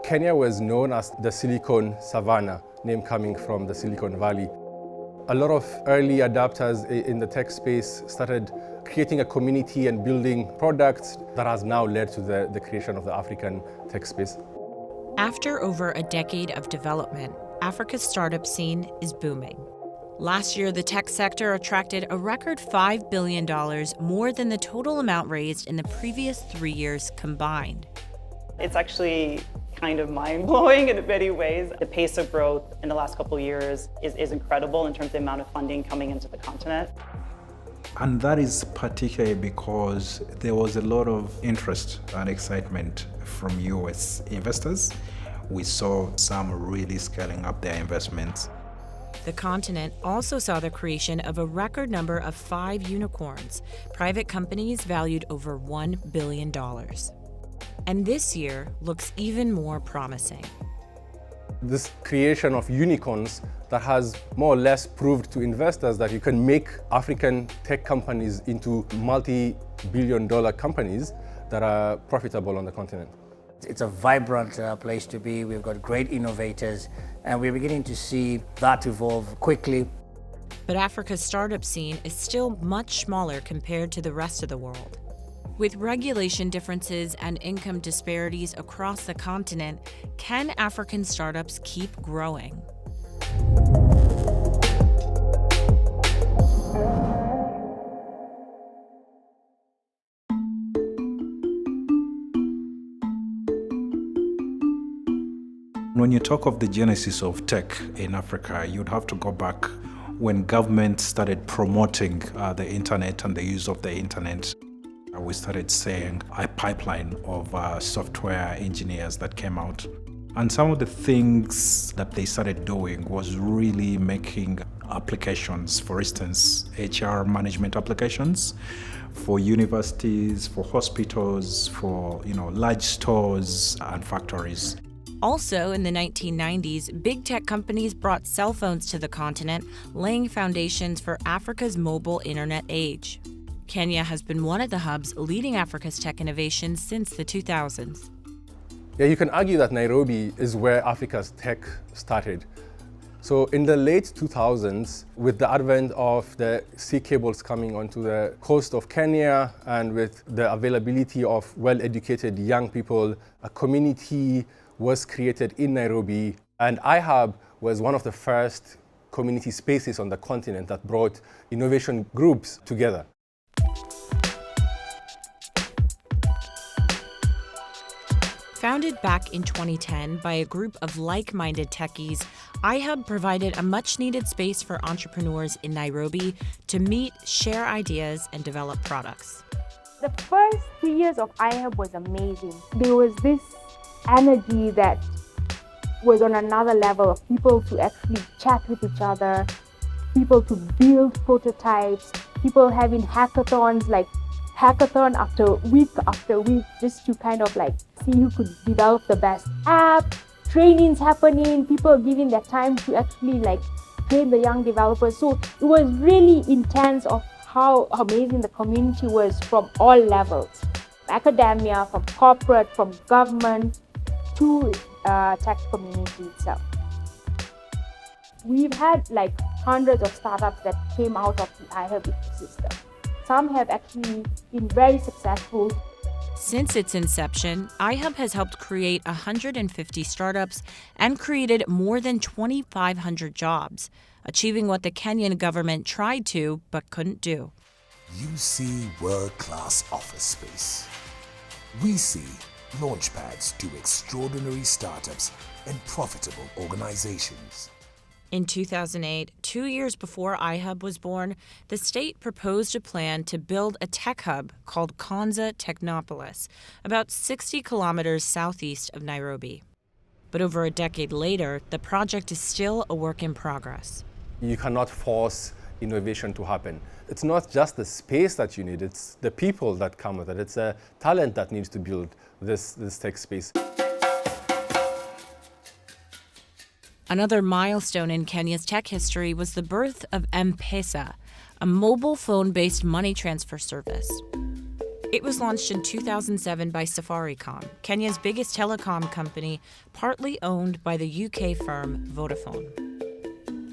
Kenya was known as the Silicon Savannah, name coming from the Silicon Valley. A lot of early adapters in the tech space started creating a community and building products that has now led to the creation of the African tech space. After over a decade of development, Africa's startup scene is booming. Last year, the tech sector attracted a record $5 billion, more than the total amount raised in the previous 3 years combined. It's actually kind of mind-blowing in many ways. The pace of growth in the last couple of years is incredible in terms of the amount of funding coming into the continent. And that is particularly because there was a lot of interest and excitement from US investors. We saw some really scaling up their investments. The continent also saw the creation of a record number of 5 unicorns, private companies valued over $1 billion. And this year looks even more promising. This creation of unicorns that has more or less proved to investors that you can make African tech companies into multi-billion-dollar companies that are profitable on the continent. It's a vibrant place to be. We've got great innovators, and we're beginning to see that evolve quickly. But Africa's startup scene is still much smaller compared to the rest of the world. With regulation differences and income disparities across the continent, can African startups keep growing? When you talk of the genesis of tech in Africa, you'd have to go back when government started promoting the internet and the use of the internet. We started seeing a pipeline of software engineers that came out. And some of the things that they started doing was really making applications, for instance, HR management applications for universities, for hospitals, for large stores and factories. Also, in the 1990s, big tech companies brought cell phones to the continent, laying foundations for Africa's mobile internet age. Kenya has been one of the hubs leading Africa's tech innovations since the 2000s. Yeah, you can argue that Nairobi is where Africa's tech started. So in the late 2000s, with the advent of the sea cables coming onto the coast of Kenya and with the availability of well-educated young people, a community was created in Nairobi, and iHub was one of the first community spaces on the continent that brought innovation groups together. Founded back in 2010 by a group of like-minded techies, iHub provided a much-needed space for entrepreneurs in Nairobi to meet, share ideas, and develop products. The first 3 years of iHub was amazing. There was this energy that was on another level of people to actually chat with each other, people to build prototypes, people having hackathons, like hackathon after week, just to kind of like see who could develop the best app, trainings happening, people giving their time to actually like train the young developers. So it was really intense of how amazing the community was from all levels, academia, from corporate, from government, to tech community itself. We've had like hundreds of startups that came out of the iHub ecosystem. Some have actually been very successful. Since its inception, iHub has helped create 150 startups and created more than 2,500 jobs, achieving what the Kenyan government tried to but couldn't do. You see world-class office space. We see launchpads to extraordinary startups and profitable organizations. In 2008, 2 years before iHub was born, the state proposed a plan to build a tech hub called Konza Technopolis, about 60 kilometers southeast of Nairobi. But over a decade later, the project is still a work in progress. You cannot force innovation to happen. It's not just the space that you need, it's the people that come with it. It's a talent that needs to build this tech space. Another milestone in Kenya's tech history was the birth of M-Pesa, a mobile phone-based money transfer service. It was launched in 2007 by Safaricom, Kenya's biggest telecom company, partly owned by the UK firm Vodafone.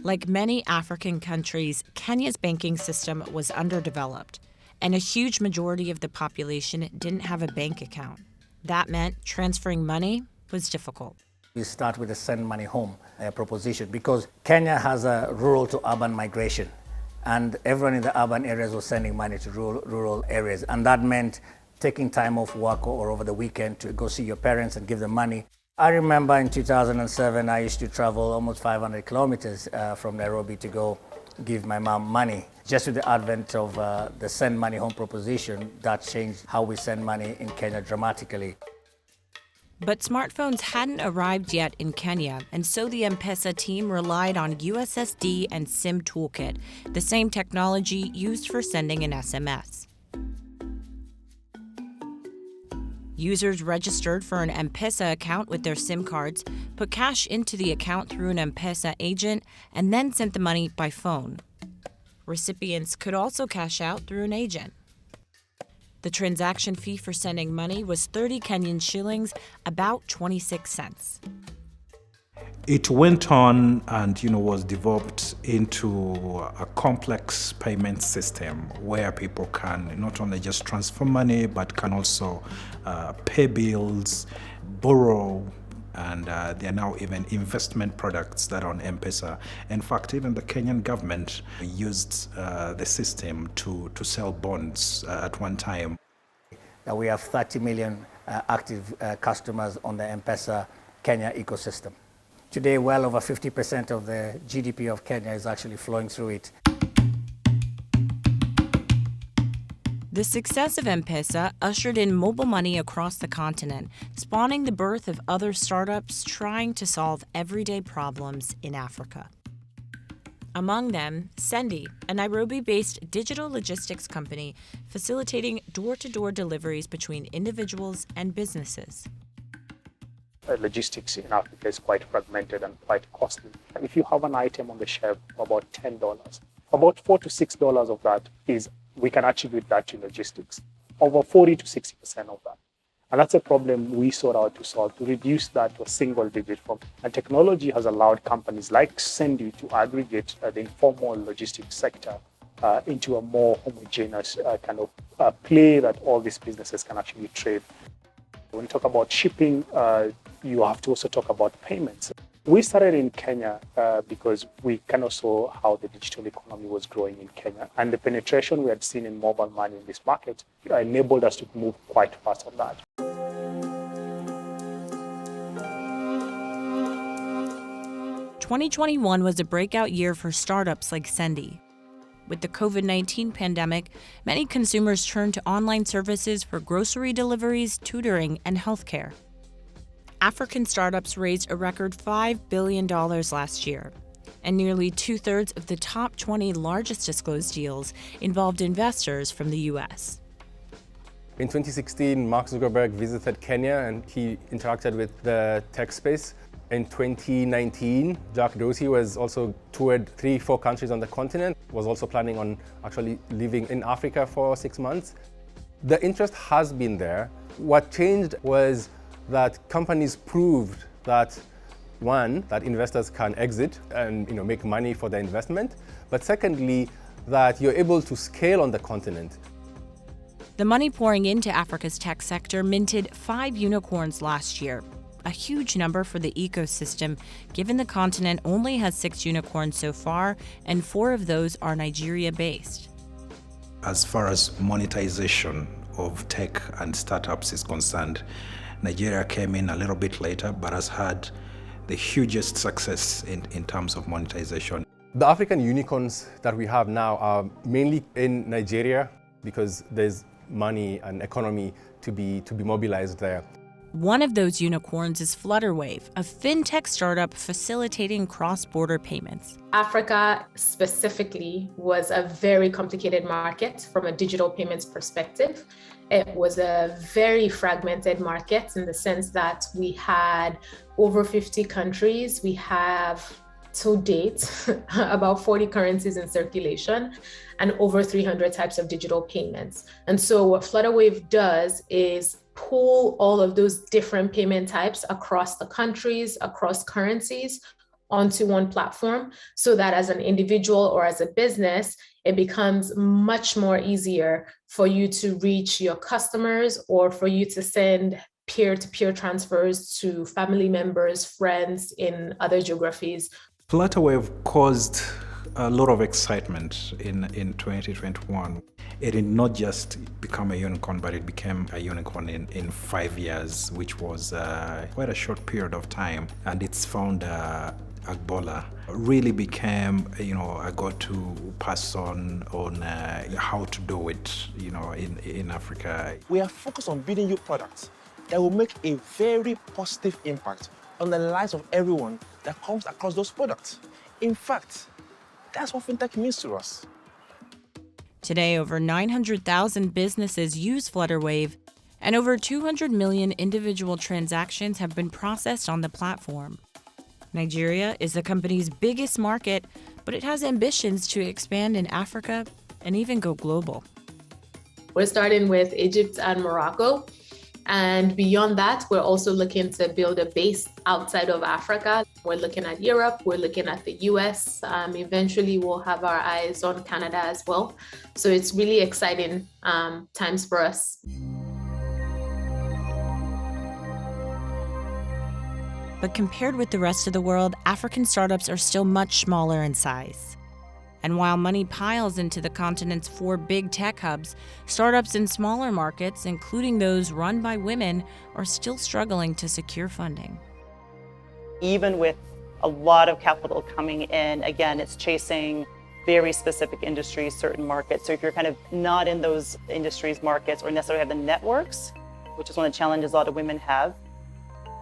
Like many African countries, Kenya's banking system was underdeveloped, and a huge majority of the population didn't have a bank account. That meant transferring money was difficult. We start with the send money home proposition because Kenya has a rural to urban migration, and everyone in the urban areas was sending money to rural areas, and that meant taking time off work or over the weekend to go see your parents and give them money. I remember in 2007, I used to travel almost 500 kilometers from Nairobi to go give my mom money. Just with the advent of the send money home proposition, that changed how we send money in Kenya dramatically. But smartphones hadn't arrived yet in Kenya, and so the M-Pesa team relied on USSD and SIM Toolkit, the same technology used for sending an SMS. Users registered for an M-Pesa account with their SIM cards, put cash into the account through an M-Pesa agent, and then sent the money by phone. Recipients could also cash out through an agent. The transaction fee for sending money was 30 Kenyan shillings, about 26 cents. It went on and was developed into a complex payment system where people can not only just transfer money but can also pay bills, borrow, and there are now even investment products that are on M-Pesa. In fact, even the Kenyan government used the system to sell bonds at one time. We have 30 million active customers on the M-Pesa Kenya ecosystem. Today, well over 50% of the GDP of Kenya is actually flowing through it. The success of M-Pesa ushered in mobile money across the continent, spawning the birth of other startups trying to solve everyday problems in Africa. Among them, Sendi, a Nairobi-based digital logistics company facilitating door-to-door deliveries between individuals and businesses. Logistics in Africa is quite fragmented and quite costly. If you have an item on the shelf for about $10, about $4 to $6 of that we can attribute that to logistics. Over 40 to 60% of that. And that's a problem we sought out to solve, to reduce that to a single digit form. And technology has allowed companies like Sendi to aggregate the informal logistics sector into a more homogeneous kind of play that all these businesses can actually trade. When you talk about shipping, you have to also talk about payments. We started in Kenya because we kind of saw how the digital economy was growing in Kenya. And the penetration we had seen in mobile money in this market enabled us to move quite fast on that. "2021 was a breakout year for startups like Sendi. With the COVID-19 pandemic, many consumers turned to online services for grocery deliveries, tutoring, and healthcare. African startups raised a record $5 billion last year, and nearly two-thirds of the top 20 largest disclosed deals involved investors from the US. In 2016, Mark Zuckerberg visited Kenya and he interacted with the tech space. In 2019, Jack Dorsey was also toured 3-4 countries on the continent, was also planning on actually living in Africa for 6 months. The interest has been there. What changed was that companies proved that, one, that investors can exit and make money for their investment, but secondly, that you're able to scale on the continent. The money pouring into Africa's tech sector minted 5 unicorns last year, a huge number for the ecosystem, given the continent only has 6 unicorns so far, and 4 of those are Nigeria-based. As far as monetization of tech and startups is concerned, Nigeria came in a little bit later, but has had the hugest success in terms of monetization. The African unicorns that we have now are mainly in Nigeria because there's money and economy to be mobilized there. One of those unicorns is Flutterwave, a fintech startup facilitating cross-border payments. Africa specifically was a very complicated market from a digital payments perspective. It was a very fragmented market in the sense that we had over 50 countries. We have to date, about 40 currencies in circulation and over 300 types of digital payments. And so what Flutterwave does is pool all of those different payment types across the countries, across currencies, onto one platform, so that as an individual or as a business, it becomes much more easier for you to reach your customers or for you to send peer-to-peer transfers to family members, friends in other geographies. Flutterwave caused a lot of excitement in 2021. It did not just become a unicorn, but it became a unicorn in 5 years, which was quite a short period of time. And its founder, Agbola, really became, a go-to person on how to do it, in Africa. We are focused on building new products that will make a very positive impact on the lives of everyone that comes across those products. In fact, that's what fintech means to us. Today, over 900,000 businesses use Flutterwave, and over 200 million individual transactions have been processed on the platform. Nigeria is the company's biggest market, but it has ambitions to expand in Africa and even go global. We're starting with Egypt and Morocco. And beyond that, we're also looking to build a base outside of Africa. We're looking at Europe, we're looking at the US. Eventually, we'll have our eyes on Canada as well. So it's really exciting times for us. But compared with the rest of the world, African startups are still much smaller in size. And while money piles into the continent's 4 big tech hubs, startups in smaller markets, including those run by women, are still struggling to secure funding. Even with a lot of capital coming in, again, it's chasing very specific industries, certain markets. So if you're kind of not in those industries, markets, or necessarily have the networks, which is one of the challenges a lot of women have,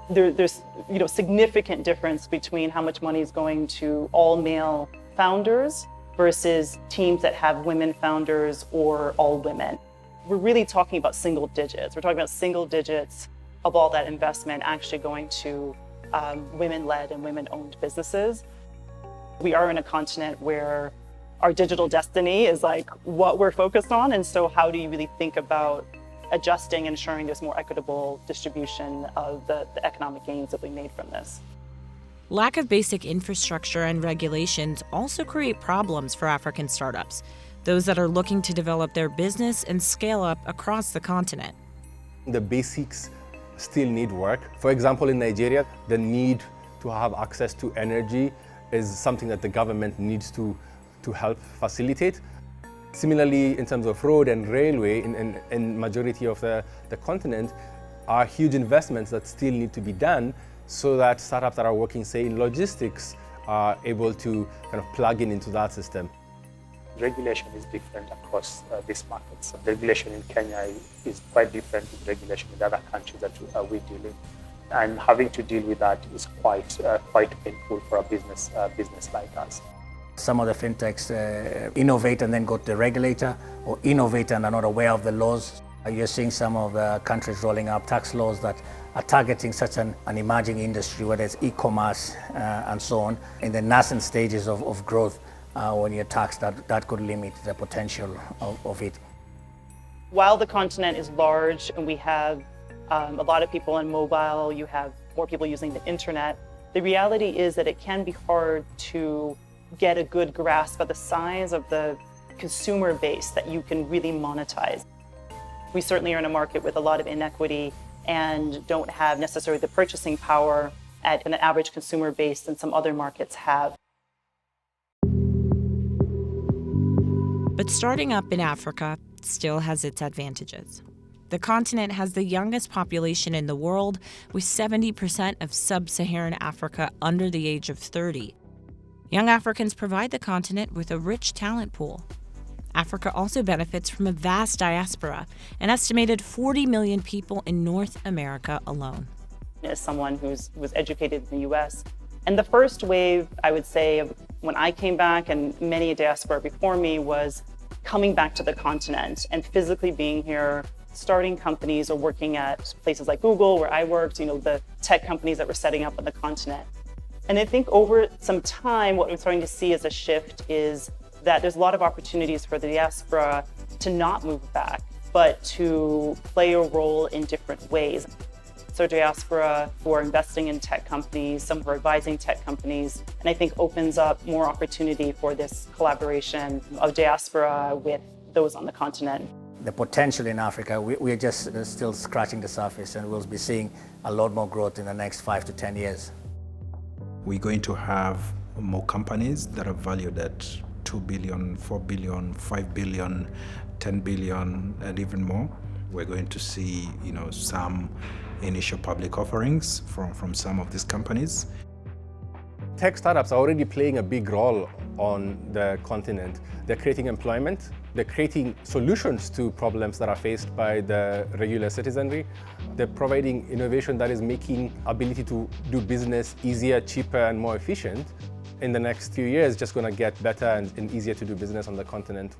there's significant difference between how much money is going to all male founders versus teams that have women founders or all women. We're really talking about single digits. We're talking about single digits of all that investment actually going to women-led and women-owned businesses. We are in a continent where our digital destiny is like what we're focused on, and so how do you really think about adjusting and ensuring there's more equitable distribution of the economic gains that we made from this? Lack of basic infrastructure and regulations also create problems for African startups, those that are looking to develop their business and scale up across the continent. The basics still need work. For example, in Nigeria, the need to have access to energy is something that the government needs to help facilitate. Similarly, in terms of road and railway, in majority of the continent, are huge investments that still need to be done so that startups that are working, say, in logistics are able to kind of plug into that system. Regulation is different across these markets. The regulation in Kenya is quite different from regulation in other countries that we deal with. And having to deal with that is quite painful for a business like us. Some of the fintechs innovate and then go to the regulator, or innovate and are not aware of the laws. You're seeing some of the countries rolling out tax laws that are targeting such an emerging industry, whether it's e-commerce and so on. In the nascent stages of growth, when you're taxed, that could limit the potential of it. While the continent is large and we have a lot of people on mobile, you have more people using the internet, the reality is that it can be hard to get a good grasp of the size of the consumer base that you can really monetize. We certainly are in a market with a lot of inequity and don't have necessarily the purchasing power at an average consumer base than some other markets have. But starting up in Africa still has its advantages. The continent has the youngest population in the world, with 70% of sub-Saharan Africa under the age of 30. Young Africans provide the continent with a rich talent pool. Africa also benefits from a vast diaspora, an estimated 40 million people in North America alone. As someone who was educated in the US, and the first wave, I would say, when I came back and many a diaspora before me, was coming back to the continent and physically being here, starting companies or working at places like Google, where I worked, the tech companies that were setting up on the continent. And I think over some time, what we're starting to see as a shift is that there's a lot of opportunities for the diaspora to not move back, but to play a role in different ways. So diaspora who are investing in tech companies, some who are advising tech companies, and I think opens up more opportunity for this collaboration of diaspora with those on the continent. The potential in Africa, we're just still scratching the surface, and we'll be seeing a lot more growth in the next 5 to 10 years. We're going to have more companies that are valued at 2 billion, 4 billion, 5 billion, 10 billion, and even more. We're going to see, some initial public offerings from some of these companies. Tech startups are already playing a big role on the continent. They're creating employment, they're creating solutions to problems that are faced by the regular citizenry. They're providing innovation that is making ability to do business easier, cheaper, and more efficient. In the next few years, just going to get better and easier to do business on the continent.